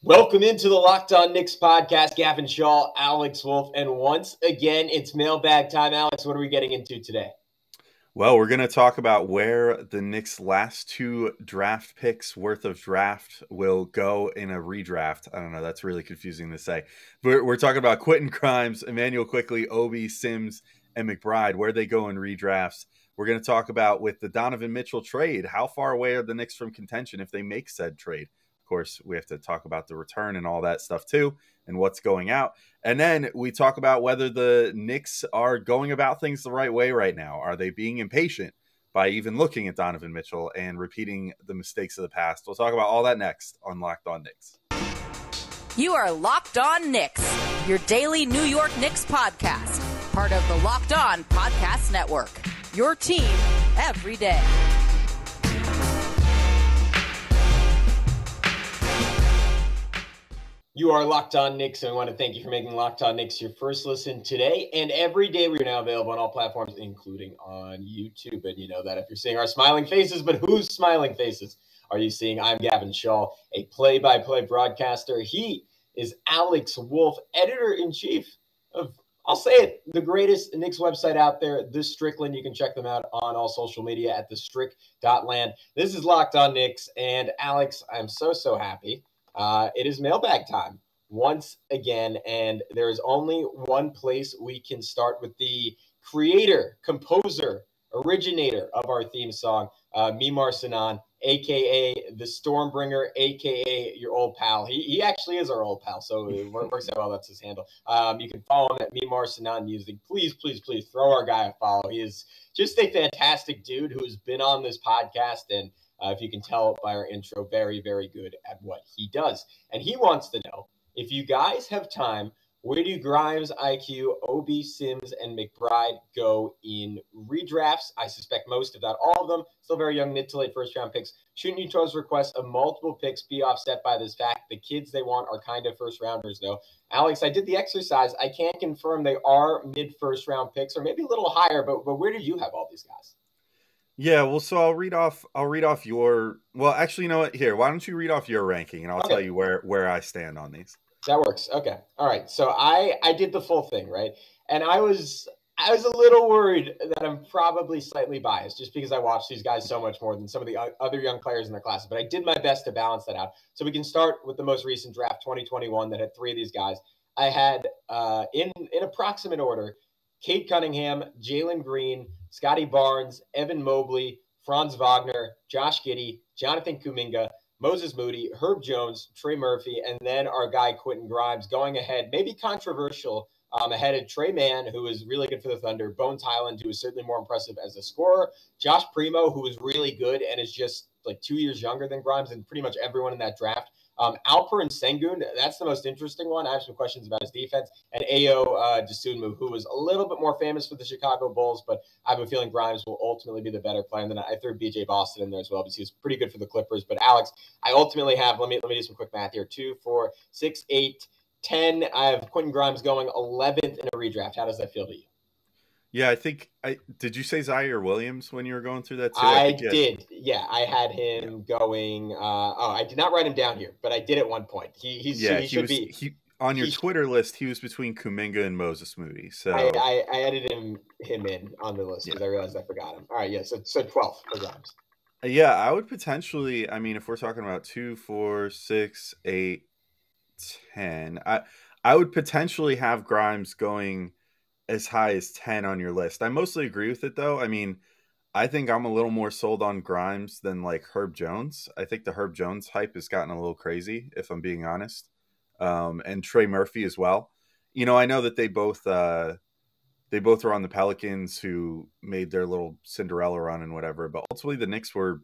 Welcome into the Locked On Knicks podcast. Gavin, Schall, Alex, Wolfe, and once again, it's mailbag time. Alex, what are we getting into today? Well, we're going to talk about where the Knicks' last two draft picks worth of draft will go in a redraft. I don't know. That's really confusing to say. We're talking about Quentin Grimes, Immanuel Quickley, Obi, Sims, and McBride, where they go in redrafts. We're going to talk about with the Donovan Mitchell trade, how far away are the Knicks from contention if they make said trade? Of course, we have to talk about the return and all that stuff too, and what's going out. And then we talk about whether the Knicks are going about things the right way right now. Are they being impatient by even looking at Donovan Mitchell and repeating the mistakes of the past? We'll talk about all that next on Locked On Knicks. You are Locked On Knicks, your daily New York Knicks podcast, part of the Locked On Podcast Network, your team every day. You are Locked On Knicks, and I want to thank you for making Locked On Knicks your first listen today and every day. We are now available on all platforms, including on YouTube. And you know that if you're seeing our smiling faces, but whose smiling faces are you seeing? I'm Gavin Schall, a play-by-play broadcaster. He is Alex Wolfe, editor-in-chief of, I'll say it, the greatest Knicks website out there, The Strickland. You can check them out on all social media at thestrick.land. This is Locked On Knicks, and Alex, I'm so happy. It is mailbag time once again, and there is only one place we can start with the creator, composer, originator of our theme song, Mimar Sinan, a.k.a. the Stormbringer, a.k.a. your old pal. He actually is our old pal, so it works out well. That's his handle. You can follow him at Mimar Sinan Music. Please throw our guy a follow. He is just a fantastic dude who's been on this podcast, and if you can tell by our intro, very good at what he does. And he wants to know, if you guys have time, where do Grimes, IQ, OB, Sims, and McBride go in redrafts? I suspect most, if not all of them, still very young, mid to late first-round picks. Shouldn't Utah's request of multiple picks be offset by this fact the kids they want are kind of first-rounders, though? Alex, I did the exercise. I can't confirm they are mid-first-round picks, or maybe a little higher, but where do you have all these guys? Yeah, well, so I'll read off your. Well, actually, you know what? Here, why don't you read off your ranking, and I'll tell you where I stand on these. That works. Okay. All right. So I did the full thing, right? And I was a little worried that I'm probably slightly biased just because I watched these guys so much more than some of the other young players in the class. But I did my best to balance that out. So we can start with the most recent draft, 2021, that had three of these guys. I had in approximate order, Cade Cunningham, Jalen Green, Scotty Barnes, Evan Mobley, Franz Wagner, Josh Giddey, Jonathan Kuminga, Moses Moody, Herb Jones, Trey Murphy, and then our guy Quentin Grimes going ahead, maybe controversial, ahead of Trey Mann, who is really good for the Thunder, Bones Highland, who is certainly more impressive as a scorer, Josh Primo, who is really good and is just like 2 years younger than Grimes and pretty much everyone in that draft. Alperen Sengun, that's the most interesting one. I have some questions about his defense. And Ayo Dosunmu, who was a little bit more famous for the Chicago Bulls, but I have a feeling Grimes will ultimately be the better player. And then I threw BJ Boston in there as well because he was pretty good for the Clippers. But Alex, I ultimately have, let me do some quick math here, 2, 4, 6, 8, 10. I have Quentin Grimes going 11th in a redraft. How does that feel to you? Yeah, I think did you say Zaire Williams when you were going through that too? I did. Yeah, I had him going. I did not write him down here, but I did at one point. He should be on your Twitter list. He was between Kuminga and Moses Moody. So I added him in on the list because I realized I forgot him. All right, yeah. So 12 for Grimes. Yeah, I would potentially. I mean, if we're talking about 2, 4, 6, 8, 10, I would potentially have Grimes going as high as 10 on your list. I mostly agree with it, though. I mean, I think I'm a little more sold on Grimes than like Herb Jones. I think the Herb Jones hype has gotten a little crazy, if I'm being honest. And Trey Murphy as well. You know, I know that they both were on the Pelicans, who made their little Cinderella run and whatever, but ultimately the Knicks were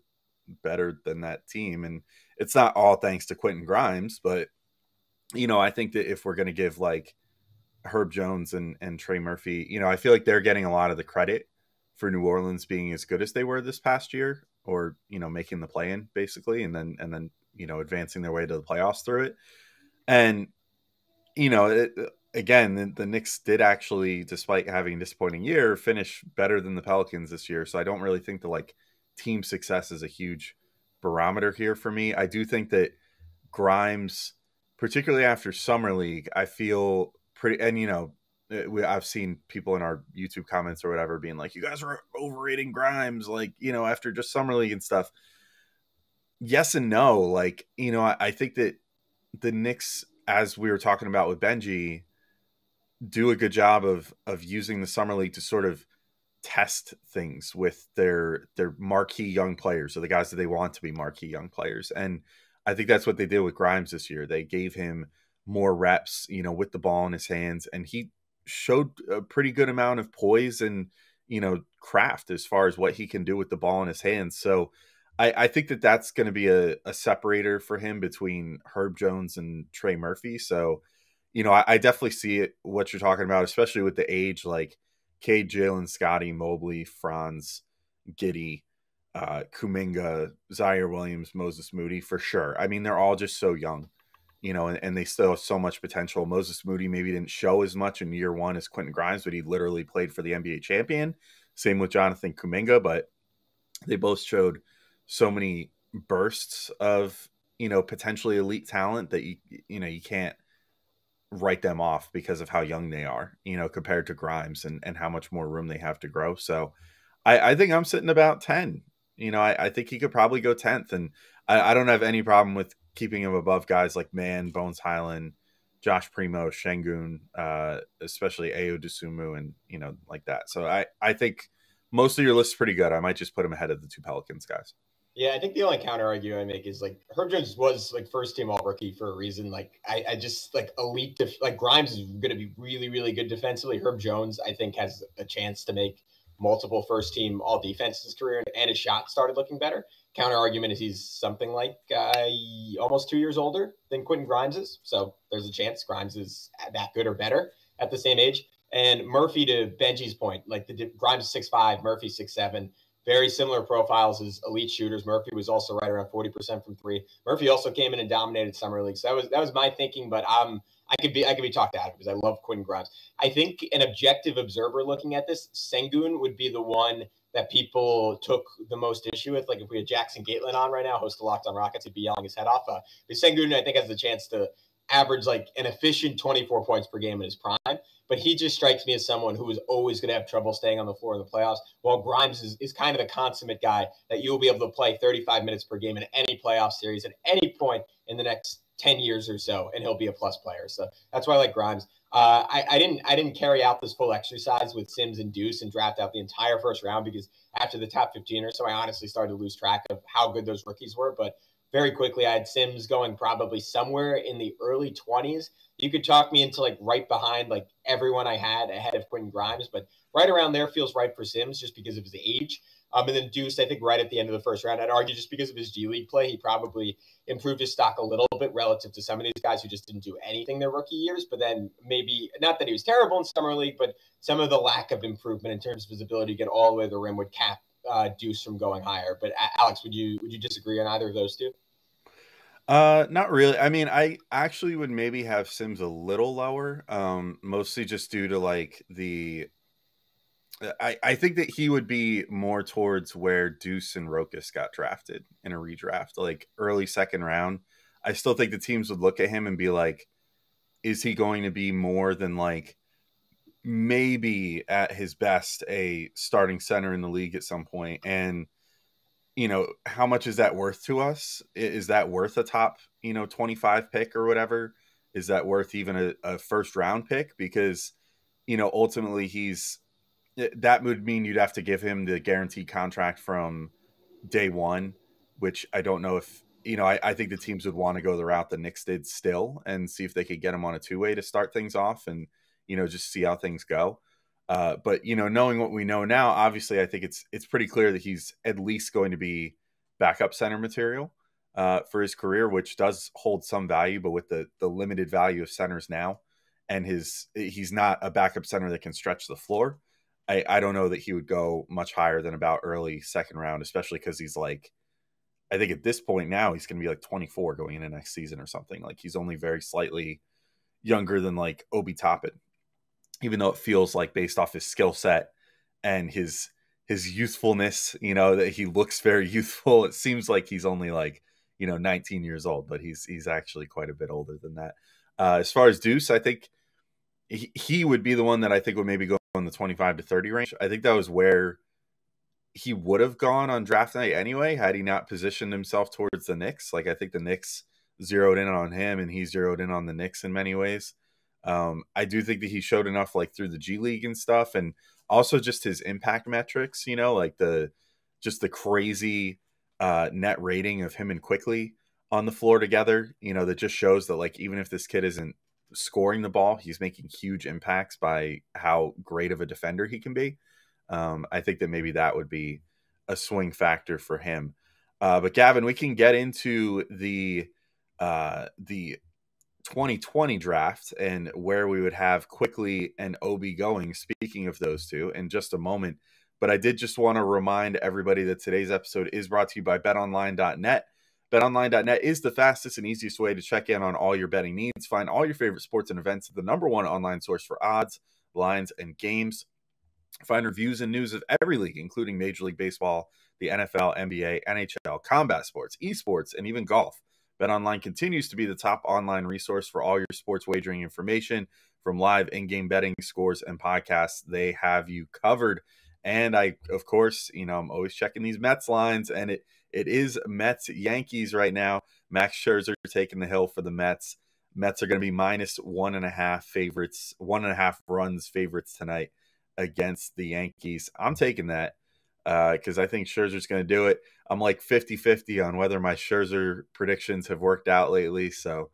better than that team. And it's not all thanks to Quentin Grimes, but you know, I think that if we're going to give like Herb Jones and Trey Murphy, you know, I feel like they're getting a lot of the credit for New Orleans being as good as they were this past year, or, you know, making the play-in basically, and then, you know, advancing their way to the playoffs through it. And, you know, again, the Knicks did actually, despite having a disappointing year, finish better than the Pelicans this year. So I don't really think the like team success is a huge barometer here for me. I do think that Grimes particularly after Summer League, I feel pretty, and I've seen people in our YouTube comments or whatever being like, you guys are overrating Grimes, like, after just Summer League and stuff. Yes and no. Like, I think that the Knicks, as we were talking about with Benji, do a good job of using the Summer League to sort of test things with their marquee young players, or the guys that they want to be marquee young players. And I think that's what they did with Grimes this year. They gave him more reps, with the ball in his hands, and he showed a pretty good amount of poise and, craft as far as what he can do with the ball in his hands. So I think that that's going to be a separator for him between Herb Jones and Trey Murphy. So, I definitely see it, what you're talking about, especially with the age, like Cade, Jalen, Scotty, Mobley, Franz, Giddey, Kuminga, Zaire Williams, Moses Moody, for sure. I mean, they're all just so young, and they still have so much potential. Moses Moody maybe didn't show as much in year one as Quentin Grimes, but he literally played for the NBA champion. Same with Jonathan Kuminga, but they both showed so many bursts of, potentially elite talent that you can't write them off because of how young they are, compared to Grimes and how much more room they have to grow. So I think I'm sitting about 10. I think he could probably go 10th, and I don't have any problem with keeping him above guys like Mann, Bones Highland, Josh Primo, Şengün, especially Ayo Dosunmu, and, like that. So I think most of your list is pretty good. I might just put him ahead of the two Pelicans guys. Yeah, I think the only counter argument I make is like Herb Jones was like first team all rookie for a reason. Like I just like elite, like Grimes is going to be really, really good defensively. Herb Jones, I think, has a chance to make multiple first team all defense his career, and his shot started looking better. Counter argument is he's something like almost 2 years older than Quentin Grimes is. So there's a chance Grimes is that good or better at the same age. And Murphy, to Benji's point, like Grimes is 6'5", Murphy 6'7". Very similar profiles as elite shooters. Murphy was also right around 40% from three. Murphy also came in and dominated Summer League. So that was my thinking, but I could be talked out of because I love Quentin Grimes. I think an objective observer looking at this, Şengün would be the one that people took the most issue with. Like if we had Jackson Gatelin on right now, host of Locked On Rockets, he'd be yelling his head off. But Şengün, I think, has the chance to average like an efficient 24 points per game in his prime. But he just strikes me as someone who is always going to have trouble staying on the floor in the playoffs, while Grimes is kind of the consummate guy that you'll be able to play 35 minutes per game in any playoff series at any point in the next 10 years or so, and he'll be a plus player. So that's why I like Grimes. I didn't carry out this full exercise with Sims and Deuce and draft out the entire first round because after the top 15 or so, I honestly started to lose track of how good those rookies were. But very quickly, I had Sims going probably somewhere in the early 20s. You could talk me into like right behind like everyone I had ahead of Quentin Grimes, but right around there feels right for Sims just because of his age. And then Deuce, I think right at the end of the first round, I'd argue just because of his G League play, he probably improved his stock a little bit relative to some of these guys who just didn't do anything their rookie years. But then maybe not that he was terrible in Summer League, but some of the lack of improvement in terms of his ability to get all the way to the rim would cap Deuce from going higher. But Alex, would you disagree on either of those two? Not really. I mean, I actually would maybe have Sims a little lower, mostly just due to like I think that he would be more towards where Deuce and Rokas got drafted in a redraft, like early second round. I still think the teams would look at him and be like, is he going to be more than like maybe at his best a starting center in the league at some point? And how much is that worth to us? Is that worth a top, 25 pick or whatever? Is that worth even a first round pick? Because, ultimately that would mean you'd have to give him the guaranteed contract from day one, which I don't know if, I think the teams would want to go the route the Knicks did still and see if they could get him on a two-way to start things off and, just see how things go. But, knowing what we know now, obviously, I think it's pretty clear that he's at least going to be backup center material for his career, which does hold some value, but with the limited value of centers now, and he's not a backup center that can stretch the floor. I don't know that he would go much higher than about early second round, especially because he's like, I think at this point now, he's going to be like 24 going into next season or something. Like he's only very slightly younger than like Obi Toppin, even though it feels like based off his skill set and his youthfulness, that he looks very youthful. It seems like he's only like, 19 years old, but he's actually quite a bit older than that. As far as Deuce, I think he would be the one that I think would maybe go in the 25 to 30 range. I think that was where he would have gone on draft night anyway, had he not positioned himself towards the Knicks. Like, I think the Knicks zeroed in on him, and he zeroed in on the Knicks in many ways. I do think that he showed enough, like, through the G League and stuff, and also just his impact metrics, like the crazy net rating of him and Quickley on the floor together, that just shows that, like, even if this kid isn't scoring the ball, he's making huge impacts by how great of a defender he can be. I think that maybe that would be a swing factor for him. But Gavin, we can get into the 2020 draft and where we would have Quickley and Obi going, speaking of those two, in just a moment. But I did just want to remind everybody that today's episode is brought to you by BetOnline.net. BetOnline.net is the fastest and easiest way to check in on all your betting needs. Find all your favorite sports and events at the #1 online source for odds, lines, and games. Find reviews and news of every league, including Major League Baseball, the NFL, NBA, NHL, combat sports, esports, and even golf. BetOnline continues to be the top online resource for all your sports wagering information, from live in-game betting, scores, and podcasts. They have you covered. And I, of course, I'm always checking these Mets lines, and it is Mets Yankees right now. Max Scherzer taking the hill for the Mets. Mets are going to be -1.5 favorites, 1.5 runs favorites tonight against the Yankees. I'm taking that because I think Scherzer's going to do it. I'm like 50-50 on whether my Scherzer predictions have worked out lately. So,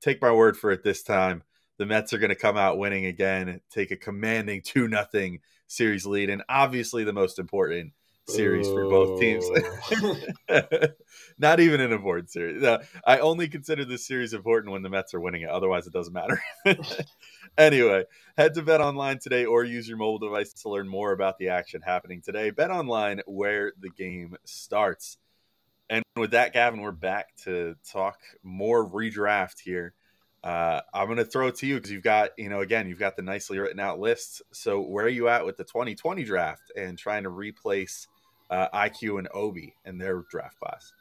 take my word for it this time. The Mets are going to come out winning again, take a commanding 2-0 series lead, and obviously the most important series for both teams. Not even an important series. No, I only consider this series important when the Mets are winning it. Otherwise, it doesn't matter. Anyway, head to BetOnline today or use your mobile device to learn more about the action happening today. BetOnline, where the game starts. And with that, Gavin, we're back to talk more redraft here. I'm going to throw it to you because you've got, you've got the nicely written out lists. So where are you at with the 2020 draft and trying to replace IQ and Obi in their draft class?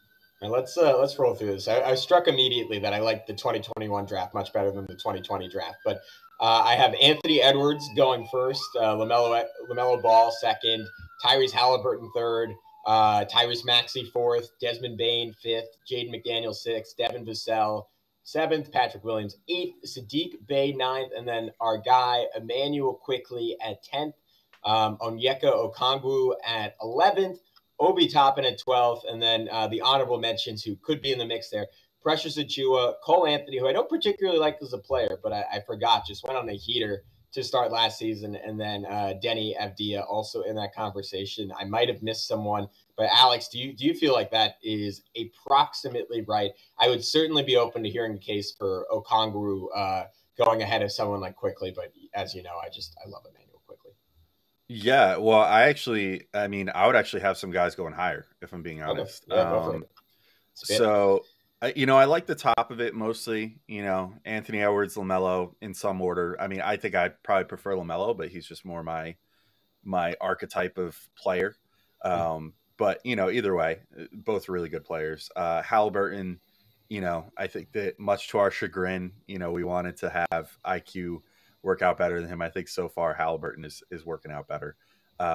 And let's roll through this. I struck immediately that I like the 2021 draft much better than the 2020 draft. But I have Anthony Edwards going first, LaMelo Ball second, Tyrese Halliburton third, Tyrese Maxey fourth, Desmond Bane fifth, Jaden McDaniel sixth, Devin Vassell seventh, Patrick Williams eighth, Sadiq Bey ninth, and then our guy Immanuel Quickley at 10th, Onyeka Okongwu at 11th, Obi Toppin at 12th, and then the honorable mentions who could be in the mix there: Precious Achiuwa, Cole Anthony, who I don't particularly like as a player, but I forgot, just went on a heater to start last season, and then Denny Avdia also in that conversation. I might have missed someone, but Alex, do you feel like that is approximately right? I would certainly be open to hearing the case for Okongwu going ahead of someone like Quickley, but as you know, I love Immanuel Quickley. Yeah, well, I would actually have some guys going higher, if I'm being honest. Okay. Yeah, go for it. So, I like the top of it mostly, Anthony Edwards, LaMelo in some order. I think I'd probably prefer LaMelo, but he's just more my archetype of player. But, either way, both really good players. Halliburton, I think that much to our chagrin, we wanted to have IQ work out better than him. I think so far Halliburton is working out better.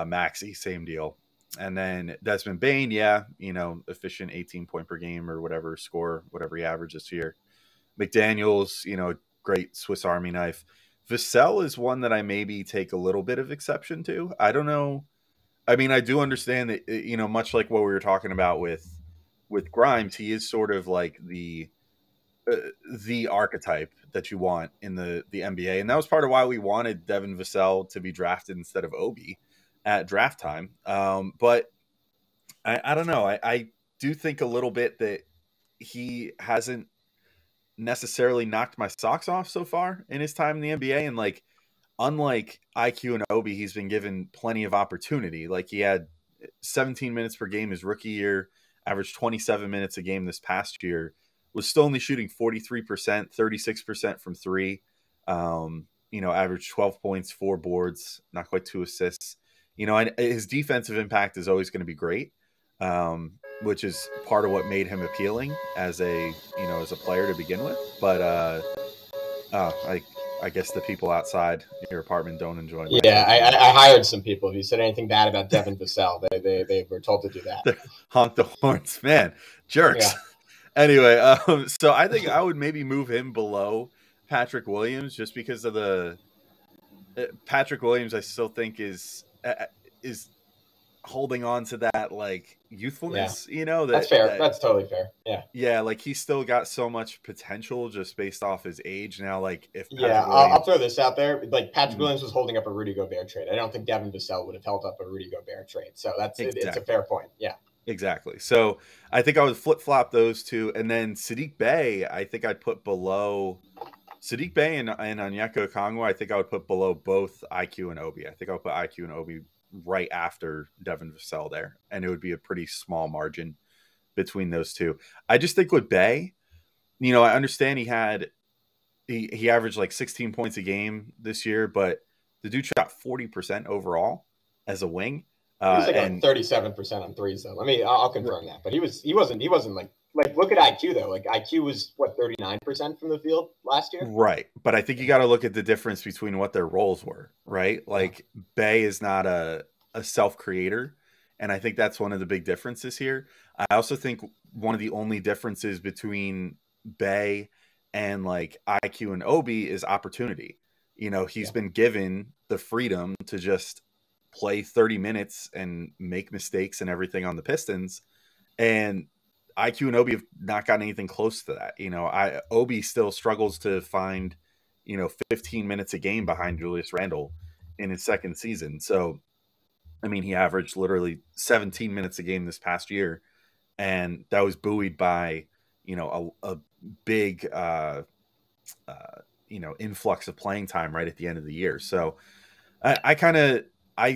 Maxey, same deal. And then Desmond Bane, efficient 18 point per game or whatever he averages here. McDaniels, great Swiss Army knife. Vassell is one that I maybe take a little bit of exception to. I don't know. I do understand that, much like what we were talking about with Grimes, he is sort of like the archetype that you want in the NBA. And that was part of why we wanted Devin Vassell to be drafted instead of Obi at draft time. But I don't know. I do think a little bit that he hasn't necessarily knocked my socks off so far in his time in the NBA. And like, unlike IQ and Obi, he's been given plenty of opportunity. Like, he had 17 minutes per game his rookie year, averaged 27 minutes a game this past year, was still only shooting 43%, 36% from three, averaged 12 points, 4 boards, not quite 2 assists. His defensive impact is always going to be great. which is part of what made him appealing as a player to begin with. But I guess the people outside your apartment don't enjoy my Yeah, take. I hired some people. If you said anything bad about Devin Vassell, they were told to do that. Honk the horns, man, jerks. Yeah. Anyway, so I think I would maybe move him below Patrick Williams just because of the Patrick Williams. I still think is holding on to that like youthfulness. That's fair. That's totally fair. Yeah. Yeah, like he's still got so much potential just based off his age. Now, like if I'll throw this out there. Like Patrick Williams was holding up a Rudy Gobert trade. I don't think Devin Vassell would have held up a Rudy Gobert trade. So it's a fair point. Yeah. Exactly. So I think I would flip flop those two, and then Sadiq Bey, I think I'd put below Sadiq Bey and Onyeka Okongwu. I think I would put below both IQ and Obi. I think I'll put IQ and Obi right after Devin Vassell there, and it would be a pretty small margin between those two. I just think with Bey, I understand he averaged like 16 points a game this year, but the dude shot 40% overall as a wing. He was like 37% on threes, though. I'll confirm that. But he wasn't like look at IQ though. Like IQ was 39% from the field last year. Right. But I think you got to look at the difference between what their roles were, right? Like Bey is not a self-creator, and I think that's one of the big differences here. I also think one of the only differences between Bey and like IQ and Obi is opportunity. He's been given the freedom to just play 30 minutes and make mistakes and everything on the Pistons, and IQ and Obi have not gotten anything close to that. Obi still struggles to find 15 minutes a game behind Julius Randle in his second season. So he averaged literally 17 minutes a game this past year, and that was buoyed by a big influx of playing time right at the end of the year. So I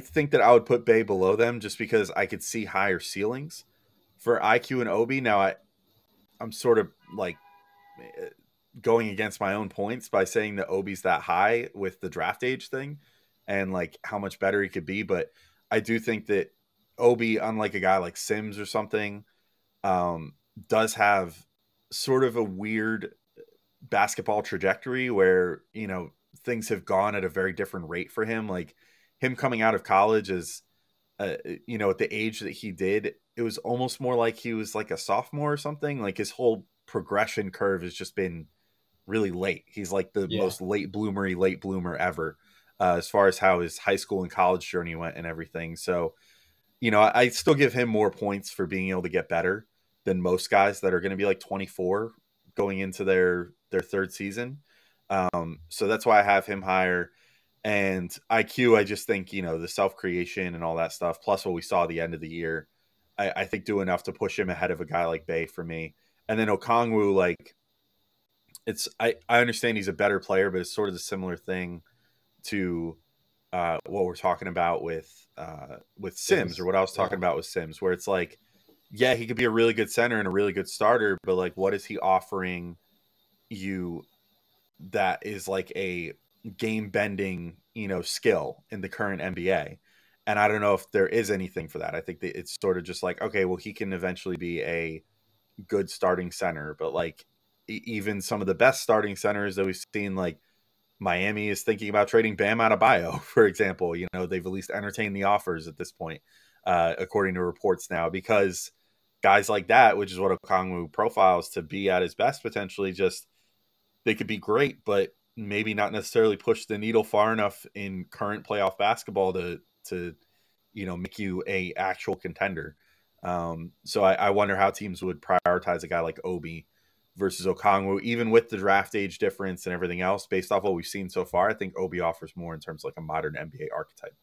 think that I would put Bey below them just because I could see higher ceilings for IQ and Obi. Now I'm sort of like going against my own points by saying that Obi's that high with the draft age thing and like how much better he could be. But I do think that Obi, unlike a guy like Sims or something, does have sort of a weird basketball trajectory where, things have gone at a very different rate for him. Like him coming out of college is, at the age that he did, it was almost more like he was like a sophomore or something. Like his whole progression curve has just been really late. He's like the most late bloomer ever, as far as how his high school and college journey went and everything. So, I still give him more points for being able to get better than most guys that are going to be like 24 going into their third season. So that's why I have him higher. And IQ, I just think, the self-creation and all that stuff, plus what we saw at the end of the year, I think do enough to push him ahead of a guy like Bey for me. And then Okongwu, like, I understand he's a better player, but it's sort of the similar thing to what we're talking about with Sims, or what I was talking about with Sims, where it's like, yeah, he could be a really good center and a really good starter, but like, what is he offering you that is like a game-bending, skill in the current NBA? And I don't know if there is anything for that. I think that it's sort of just like, okay, well, he can eventually be a good starting center, but like even some of the best starting centers that we've seen, like Miami is thinking about trading Bam Adebayo, for example. They've at least entertained the offers at this point, according to reports now, because guys like that, which is what Okongwu profiles to be at his best potentially, just they could be great, but maybe not necessarily push the needle far enough in current playoff basketball to make you a actual contender. So I wonder how teams would prioritize a guy like Obi versus Okongwu, even with the draft age difference and everything else. Based off what we've seen so far, I think Obi offers more in terms of like a modern NBA archetype.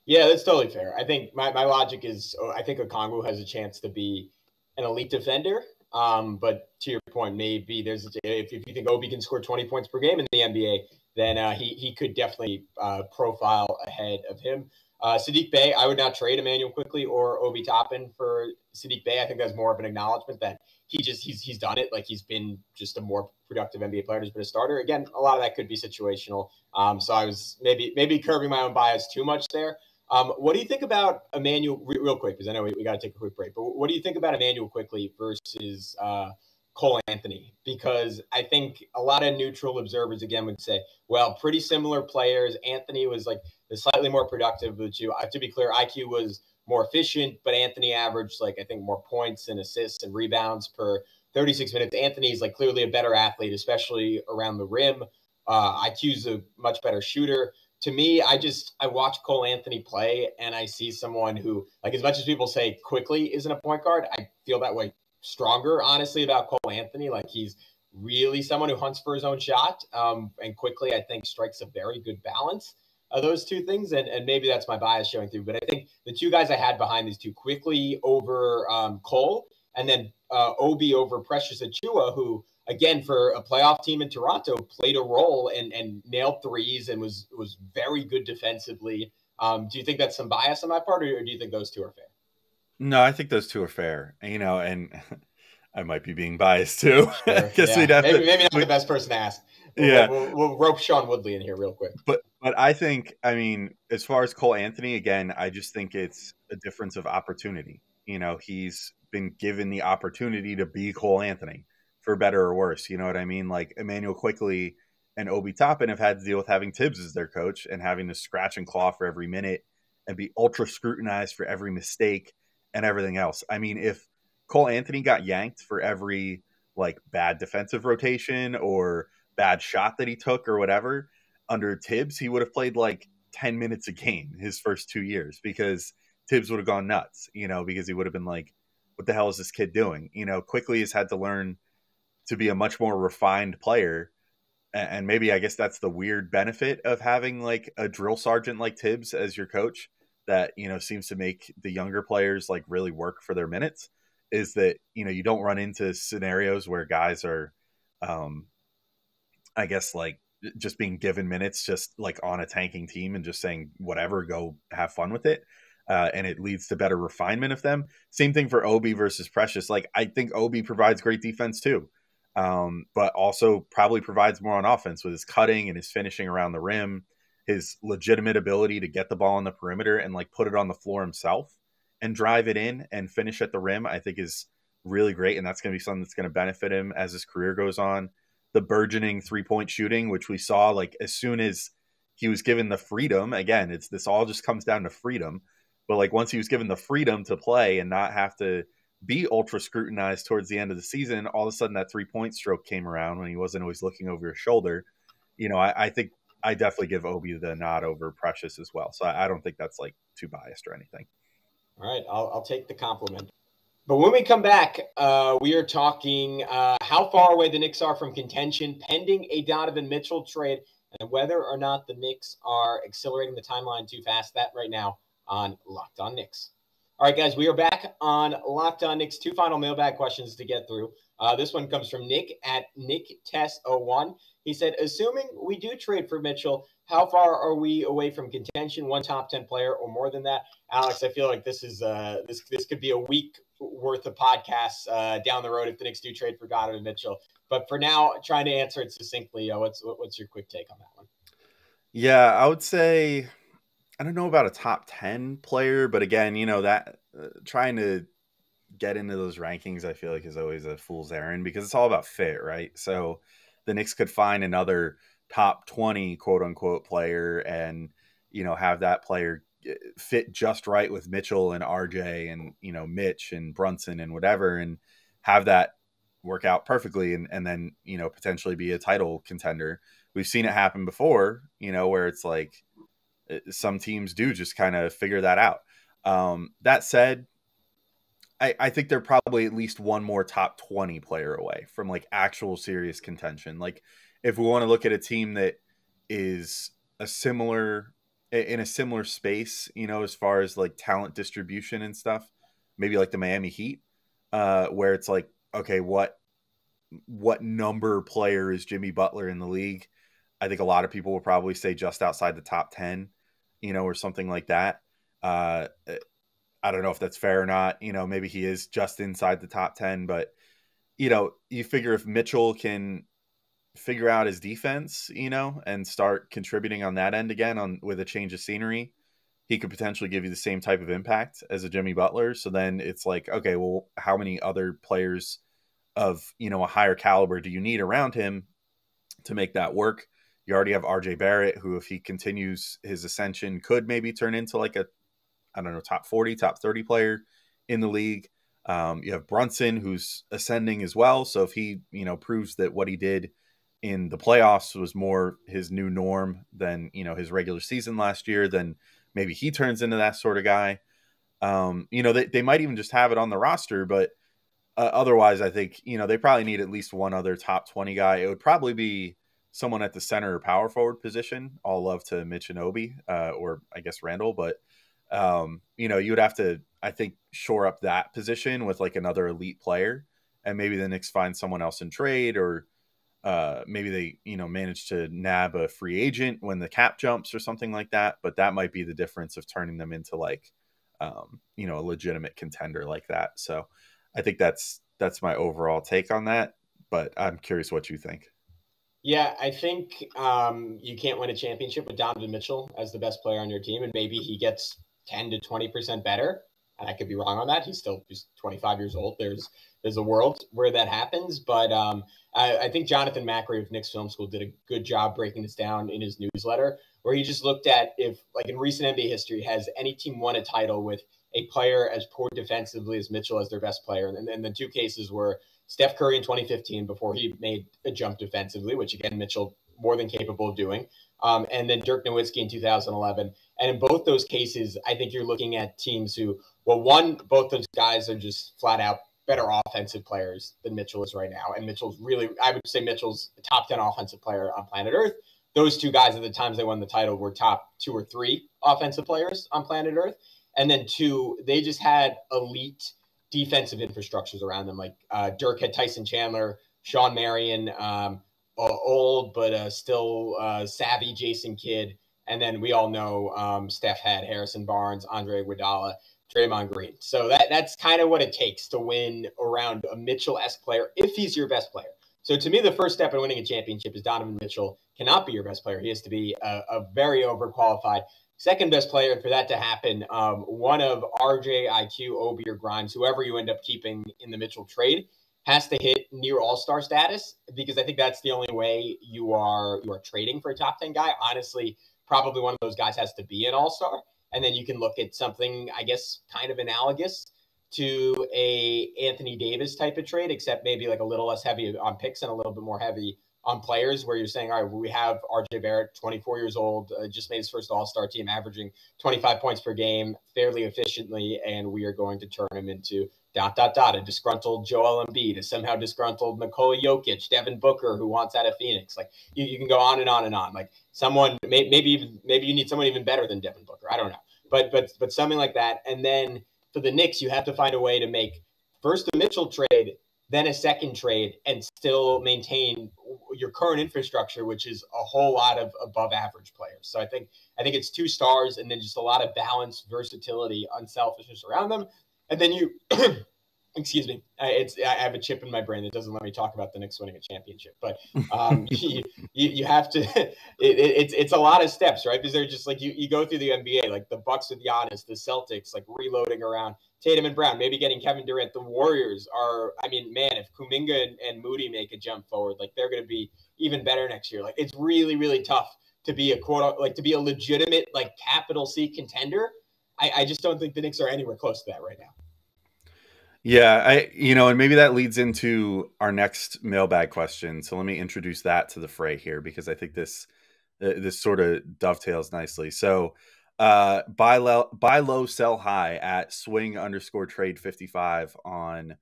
Yeah, that's totally fair. I think my logic is, I think Okongwu has a chance to be an elite defender. But to your point, maybe if you think Obi can score 20 points per game in the NBA, then he could definitely profile ahead of him. Sadiq Bey, I would not trade Immanuel Quickley or Obi Toppin for Sadiq Bey. I think that's more of an acknowledgement that he's done it. Like he's been just a more productive NBA player, has been a starter. Again, a lot of that could be situational. So I was maybe curbing my own bias too much there. What do you think about Immanuel, real quick, because I know we got to take a quick break, but what do you think about Immanuel Quickley versus Cole Anthony? Because I think a lot of neutral observers, again, would say, well, pretty similar players. Anthony was like the slightly more productive of the two. To be clear, IQ was more efficient, but Anthony averaged, like, I think more points and assists and rebounds per 36 minutes. Anthony's like clearly a better athlete, especially around the rim. IQ's a much better shooter. To me, I watch Cole Anthony play and I see someone who, like, as much as people say Quickley isn't a point guard, I feel that way stronger, honestly, about Cole Anthony. Like, he's really someone who hunts for his own shot. And Quickley, I think, strikes a very good balance of those two things. And maybe that's my bias showing through. But I think the two guys I had behind these two, Quickley over Cole, and then Obi over Precious Achiuwa, who, again, for a playoff team in Toronto, played a role and nailed threes and was very good defensively. Do you think that's some bias on my part, or do you think those two are fair? No, I think those two are fair. And I might be being biased too. Sure. We'd have maybe not the best person to ask. We'll rope Sean Woodley in here real quick. But I think, as far as Cole Anthony, again, I just think it's a difference of opportunity. He's been given the opportunity to be Cole Anthony, for better or worse. You know what I mean? Like, Immanuel Quickley and Obi Toppin have had to deal with having Tibbs as their coach and having to scratch and claw for every minute and be ultra scrutinized for every mistake and everything else. If Cole Anthony got yanked for every like bad defensive rotation or bad shot that he took or whatever under Tibbs, he would have played like 10 minutes a game his first 2 years, because Tibbs would have gone nuts, because he would have been like, what the hell is this kid doing? Quickley has had to learn to be a much more refined player. And maybe, I guess that's the weird benefit of having like a drill sergeant like Tibbs as your coach that, seems to make the younger players like really work for their minutes, is that, you don't run into scenarios where guys are, I guess, like just being given minutes, just like on a tanking team and just saying, whatever, go have fun with it. And it leads to better refinement of them. Same thing for Obi versus Precious. Like, I think Obi provides great defense too, but also probably provides more on offense with his cutting and his finishing around the rim, his legitimate ability to get the ball on the perimeter and like put it on the floor himself and drive it in and finish at the rim, I think is really great. And that's going to be something that's going to benefit him as his career goes on. The burgeoning 3-point shooting, which we saw like as soon as he was given the freedom, again, this all just comes down to freedom. But like once he was given the freedom to play and not have to be ultra scrutinized towards the end of the season, all of a sudden that 3-point stroke came around when he wasn't always looking over his shoulder. I think I definitely give Obi the nod over Precious as well. So I don't think that's like too biased or anything. All right, I'll take the compliment. But when we come back, we are talking how far away the Knicks are from contention pending a Donovan Mitchell trade and whether or not the Knicks are accelerating the timeline too fast. That right now on Locked On Knicks. All right, guys, we are back on Locked On Knicks. 2 final mailbag questions to get through. This one comes from Nick at NickTess01. He said, assuming we do trade for Mitchell, how far are we away from contention? 1 top 10 player or more than that? Alex, I feel like this is this could be a week worth of podcasts down the road if the Knicks do trade for Donovan Mitchell. But for now, trying to answer it succinctly, what's your quick take on that one? Yeah, I would say, I don't know about a top 10 player, but again, that trying to get into those rankings, I feel like is always a fool's errand because it's all about fit, right? So the Knicks could find another top 20 quote unquote player and, have that player fit just right with Mitchell and RJ and, Mitch and Brunson and whatever, and have that work out perfectly and then, potentially be a title contender. We've seen it happen before, where it's like some teams do just kind of figure that out. That said, I think they're probably at least one more top 20 player away from like actual serious contention. Like if we want to look at a team that is in a similar space, as far as like talent distribution and stuff, maybe like the Miami Heat, where it's like, okay, what number player is Jimmy Butler in the league? I think a lot of people will probably say just outside the top 10, or something like that. I don't know if that's fair or not. Maybe he is just inside the top 10, but, you figure if Mitchell can figure out his defense, and start contributing on that end again with a change of scenery, he could potentially give you the same type of impact as a Jimmy Butler. So then it's like, okay, well, how many other players of, a higher caliber do you need around him to make that work? You already have RJ Barrett, who, if he continues his ascension, could maybe turn into like a, I don't know, top 40, top 30 player in the league. You have Brunson, who's ascending as well. So if he, proves that what he did in the playoffs was more his new norm than, his regular season last year, then maybe he turns into that sort of guy. They might even just have it on the roster, but otherwise, I think, they probably need at least one other top 20 guy. It would probably be someone at the center or power forward position. All love to Mitch and Obi, or I guess Randall, but you would have to, I think, shore up that position with like another elite player, and maybe the Knicks find someone else in trade, or maybe they, manage to nab a free agent when the cap jumps or something like that. But that might be the difference of turning them into like, a legitimate contender like that. So I think that's my overall take on that, but I'm curious what you think. Yeah, I think you can't win a championship with Donovan Mitchell as the best player on your team, and maybe he gets 10 to 20% better. And I could be wrong on that. He's 25 years old. There's a world where that happens, but I think Jonathan Macri of Knicks Film School did a good job breaking this down in his newsletter, where he just looked at if, like in recent NBA history, has any team won a title with a player as poor defensively as Mitchell as their best player. And then the two cases were Steph Curry in 2015 before he made a jump defensively, which again, Mitchell more than capable of doing. And then Dirk Nowitzki in 2011. And in both those cases, I think you're looking at teams who, both those guys are just flat out better offensive players than Mitchell is right now. And Mitchell's I would say Mitchell's a top 10 offensive player on planet Earth. Those two guys at the times they won the title were top 2 or 3 offensive players on planet Earth. And then 2, they just had elite defensive infrastructures around them. Like Dirk had Tyson Chandler, Sean Marion, old but still savvy Jason Kidd. And then we all know Steph had Harrison Barnes, Andre Iguodala, Draymond Green. So that's kind of what it takes to win around a Mitchell-esque player if he's your best player. So to me, the first step in winning a championship is Donovan Mitchell cannot be your best player. He has to be a very overqualified second best player. And for that to happen, one of RJ, IQ, Obi, or Grimes, whoever you end up keeping in the Mitchell trade, has to hit near all-star status, because I think that's the only way you are trading for a top 10 guy. Honestly, probably one of those guys has to be an all-star. And then you can look at something, I guess, kind of analogous to a Anthony Davis type of trade, except maybe like a little less heavy on picks and a little bit more heavy on players, where you're saying, all right, we have RJ Barrett, 24 years old, just made his first all-star team, averaging 25 points per game fairly efficiently, and we are going to turn him into ... a disgruntled Joel Embiid, a somehow disgruntled Nikola Jokic, Devin Booker, who wants out of Phoenix. Like you can go on and on and on. Like someone, maybe you need someone even better than Devin Booker. I don't know, but something like that. And then for the Knicks, you have to find a way to make first a Mitchell trade, then a second trade, and still maintain your current infrastructure, which is a whole lot of above average players. So I think it's 2 stars, and then just a lot of balance, versatility, unselfishness around them. And then you, excuse me, I have a chip in my brain that doesn't let me talk about the Knicks winning a championship. But you have to, it's a lot of steps, right? Because they're just like, you go through the NBA, like the Bucks with Giannis, the Celtics, like reloading around Tatum and Brown, maybe getting Kevin Durant. The Warriors are, I mean, man, if Kuminga and Moody make a jump forward, like they're going to be even better next year. Like it's really, really tough to be to be a legitimate, like capital C contender. I just don't think the Knicks are anywhere close to that right now. Yeah, and maybe that leads into our next mailbag question. So let me introduce that to the fray here, because I think this sort of dovetails nicely. So buy low, sell high at swing_trade55 on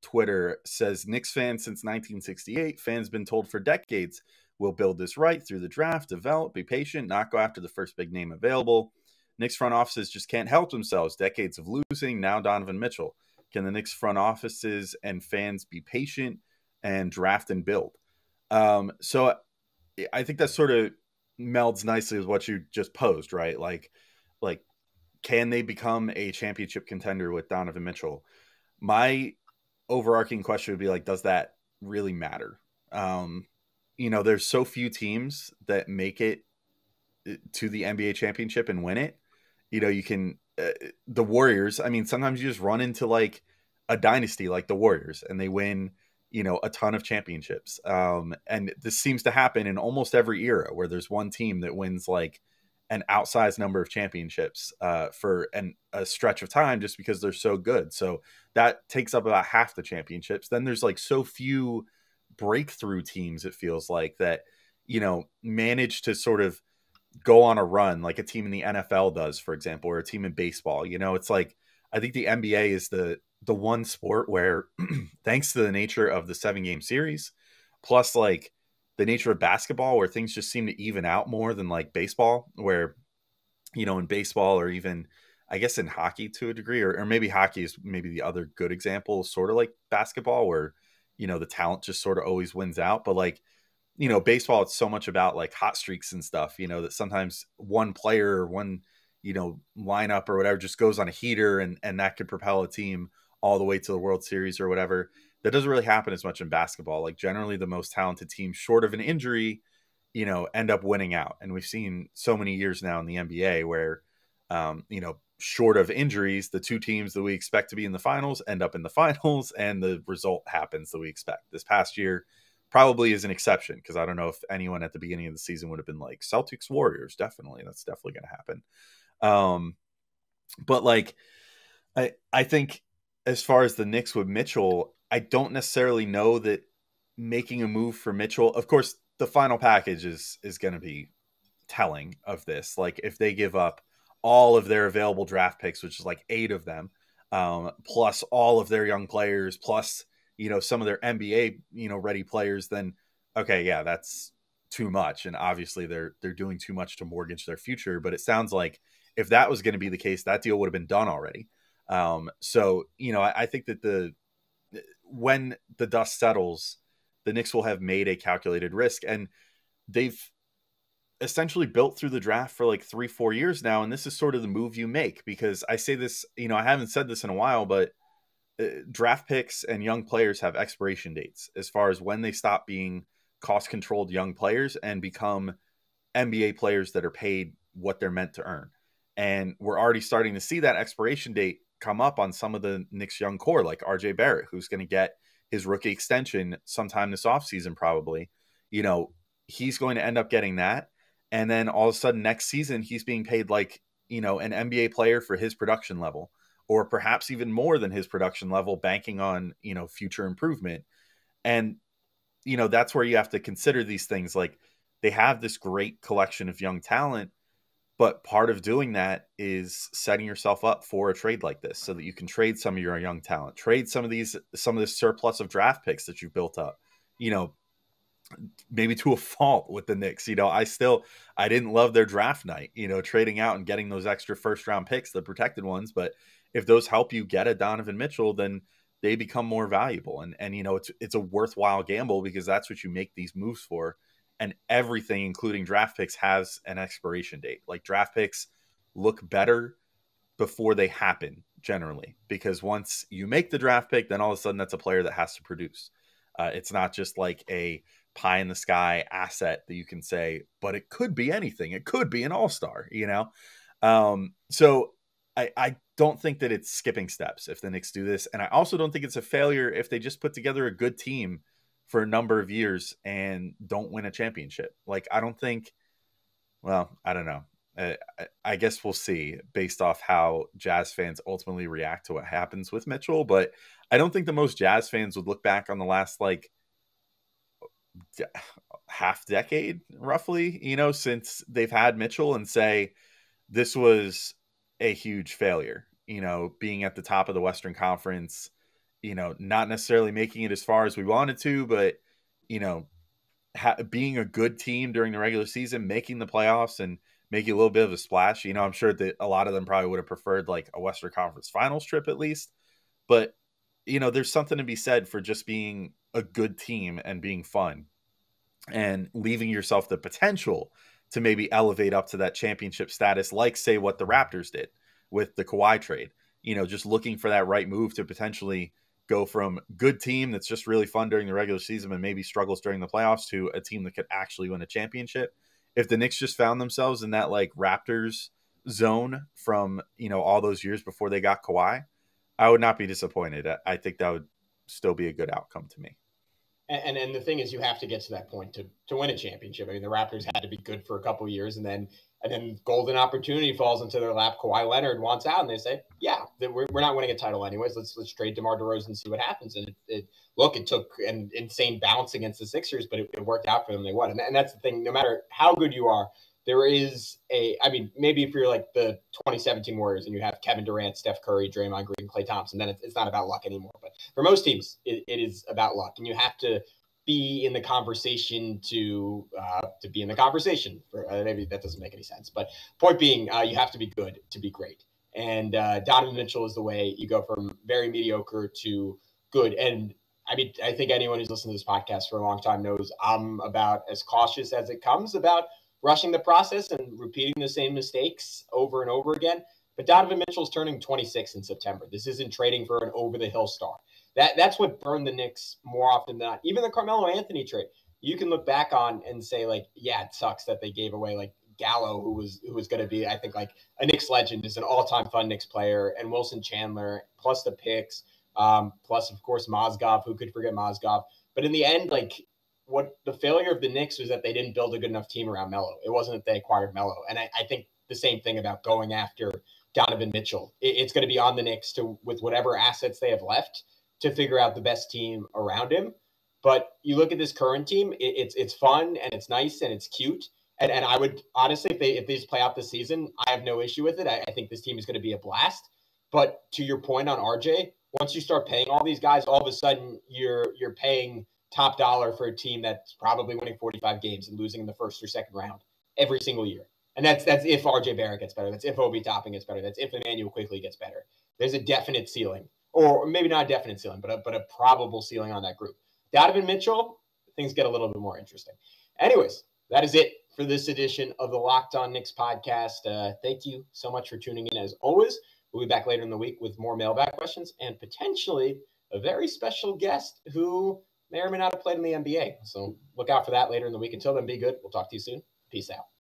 Twitter says, Knicks fans since 1968, fans been told for decades, we'll build this right through the draft, develop, be patient, not go after the first big name available. Knicks front offices just can't help themselves. Decades of losing, now Donovan Mitchell. Can the Knicks front offices and fans be patient and draft and build? So I think that sort of melds nicely with what you just posed, right? Like, can they become a championship contender with Donovan Mitchell? My overarching question would be like, does that really matter? There's so few teams that make it to the NBA championship and win it. you can the Warriors. I mean, sometimes you just run into like a dynasty like the Warriors, and they win a ton of championships. And this seems to happen in almost every era where there's one team that wins like an outsized number of championships for a stretch of time just because they're so good. So that takes up about half the championships. Then there's like so few breakthrough teams, it feels like, that, manage to sort of go on a run like a team in the NFL does, for example, or a team in baseball. It's like, I think the NBA is the one sport where thanks to the nature of the 7-game series, plus like the nature of basketball, where things just seem to even out more than like baseball, where, in baseball, or even I guess in hockey to a degree, or maybe hockey is maybe the other good example, sort of like basketball, where, the talent just sort of always wins out. But like, baseball, it's so much about like hot streaks and stuff, that sometimes one player or one, lineup or whatever just goes on a heater, and that could propel a team all the way to the World Series or whatever. That doesn't really happen as much in basketball. Like generally the most talented teams, short of an injury, end up winning out. And we've seen so many years now in the NBA where, short of injuries, the two teams that we expect to be in the finals end up in the finals, and the result happens that we expect. This past year probably is an exception, because I don't know if anyone at the beginning of the season would have been like Celtics Warriors. Definitely. That's definitely going to happen. But like, I think as far as the Knicks with Mitchell, I don't necessarily know that making a move for Mitchell, of course, the final package is going to be telling of this. Like if they give up all of their available draft picks, which is like 8 of them, plus all of their young players, plus, some of their NBA, ready players, then okay, yeah, that's too much. And obviously they're doing too much to mortgage their future. But it sounds like if that was going to be the case, that deal would have been done already. So, I think that when the dust settles, the Knicks will have made a calculated risk, and they've essentially built through the draft for like 3-4 years now. And this is sort of the move you make, because I say this, I haven't said this in a while, but draft picks and young players have expiration dates as far as when they stop being cost controlled young players and become NBA players that are paid what they're meant to earn. And we're already starting to see that expiration date come up on some of the Knicks young core, like RJ Barrett, who's going to get his rookie extension sometime this offseason, probably. He's going to end up getting that. And then all of a sudden next season, he's being paid like, an NBA player for his production level, or perhaps even more than his production level, banking on, future improvement. And, that's where you have to consider these things. Like they have this great collection of young talent, but part of doing that is setting yourself up for a trade like this so that you can trade some of your young talent, trade some of this surplus of draft picks that you've built up, maybe to a fault with the Knicks. I didn't love their draft night, trading out and getting those extra first round picks, the protected ones. But if those help you get a Donovan Mitchell, then they become more valuable. And it's a worthwhile gamble, because that's what you make these moves for. And everything, including draft picks, has an expiration date. Like draft picks look better before they happen generally, because once you make the draft pick, then all of a sudden that's a player that has to produce. It's not just like a pie in the sky asset that you can say, but it could be anything. It could be an all-star, So I don't think that it's skipping steps if the Knicks do this. And I also don't think it's a failure if they just put together a good team for a number of years and don't win a championship. Like, I don't think, well, I don't know. I guess we'll see based off how Jazz fans ultimately react to what happens with Mitchell. But I don't think the most Jazz fans would look back on the last like half decade, roughly, since they've had Mitchell, and say this was a huge failure, being at the top of the Western Conference, not necessarily making it as far as we wanted to, but, being a good team during the regular season, making the playoffs and making a little bit of a splash. I'm sure that a lot of them probably would have preferred like a Western Conference Finals trip at least. But, there's something to be said for just being a good team and being fun and leaving yourself the potential to maybe elevate up to that championship status, like say what the Raptors did with the Kawhi trade, just looking for that right move to potentially go from good team that's just really fun during the regular season and maybe struggles during the playoffs to a team that could actually win a championship. If the Knicks just found themselves in that like Raptors zone from, all those years before they got Kawhi, I would not be disappointed. I think that would still be a good outcome to me. And the thing is, you have to get to that point to win a championship. I mean, the Raptors had to be good for a couple of years, and then golden opportunity falls into their lap. Kawhi Leonard wants out, and they say, "Yeah, we're not winning a title anyways. Let's trade DeMar DeRozan and see what happens." And it took an insane bounce against the Sixers, but it worked out for them. They won, and that's the thing. No matter how good you are, there is maybe if you're like the 2017 Warriors and you have Kevin Durant, Steph Curry, Draymond Green, Klay Thompson, then it's not about luck anymore. But for most teams, it is about luck, and you have to be in the conversation to be in the conversation. Maybe that doesn't make any sense, but point being, you have to be good to be great. And Donovan Mitchell is the way you go from very mediocre to good. And I mean, I think anyone who's listened to this podcast for a long time knows I'm about as cautious as it comes about rushing the process and repeating the same mistakes over and over again. But Donovan Mitchell's turning 26 in September. This isn't trading for an over-the-hill star. That's what burned the Knicks more often than not. Even the Carmelo Anthony trade, you can look back on and say, like, yeah, it sucks that they gave away, like, Gallo, who was going to be, I think, like a Knicks legend, is an all-time fun Knicks player, and Wilson Chandler, plus the picks, plus, of course, Mozgov. Who could forget Mozgov? But in the end, like, what the failure of the Knicks was that they didn't build a good enough team around Melo. It wasn't that they acquired Melo. And I think the same thing about going after Donovan Mitchell. It's going to be on the Knicks with whatever assets they have left, to figure out the best team around him. But you look at this current team, it's fun and it's nice and it's cute. And I would honestly, if they just play out this season, I have no issue with it. I think this team is going to be a blast. But to your point on RJ, once you start paying all these guys, all of a sudden you're paying top dollar for a team that's probably winning 45 games and losing in the first or second round every single year. And that's if RJ Barrett gets better. That's if Obi Toppin gets better. That's if Immanuel Quickley gets better. There's a definite ceiling. Or maybe not a definite ceiling, but a probable ceiling on that group. Donovan Mitchell, things get a little bit more interesting. Anyways, that is it for this edition of the Locked On Knicks podcast. Thank you so much for tuning in as always. We'll be back later in the week with more mailbag questions and potentially a very special guest who may or may not have played in the NBA. So look out for that later in the week. Until then, be good. We'll talk to you soon. Peace out.